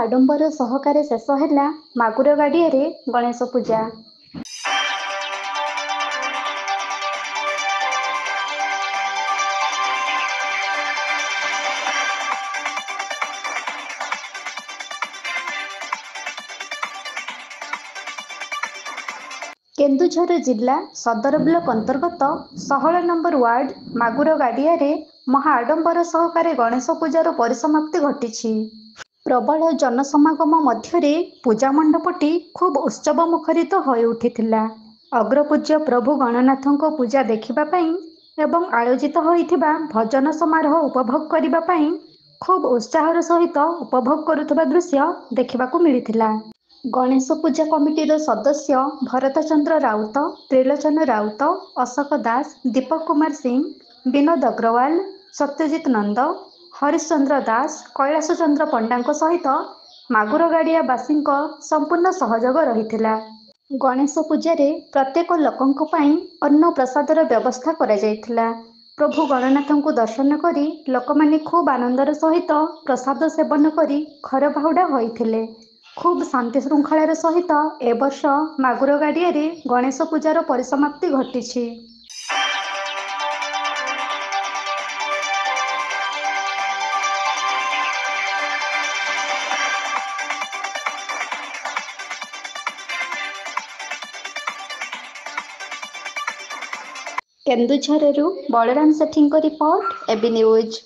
आडंबर सहकारे शेष है मागुर गाड़िया गणेश पूजा। केन्दुझर जिला सदर ब्लॉक अंतर्गत 16 नंबर वार्ड मागुर गाड़िया महा आडंबर सहकारे गणेश पूजार परिसमाप्ति घटी। प्रबल जनसमागम मध्य पूजा मंडपटी खूब उत्सव मुखरित हो उठिथिला। अग्रपूज्य प्रभु गणनाथों पूजा देखिबापाई एवं आयोजित होइथिबा भजन समारोह उपभोग करिबापाई खूब उत्साहर सहित उपभोग करुथिबा दृश्य देखिबाकू मिलिथिला। गणेश पूजा कमिटीर सदस्य भरत चंद्र राउत, त्रिलोचन राउत, अशोक दास, दीपक कुमार सिंह, विनोद अग्रवाल, सत्यजित नंद, हरिश्चंद्र दास, कैलाश चंद्र पंडा सहित मागुर गाड़िया बासी संपूर्ण सहयोग रही। गणेश पूजा प्रत्येक लोकों पाई अन्न प्रसादर व्यवस्था करा जायथिला। प्रभु गणनाथ को दर्शन करी लोकमाने खूब आनंदर सहित प्रसाद सेवन करी घर बाहुडा होइथिले। खूब शांति श्रृंखलार सहित ए वर्ष मागुर गाड़िया गणेश पूजार परिसमाप्ति घटी। केन्दुझरु बलराम सेठी रिपोर्ट एबी न्यूज।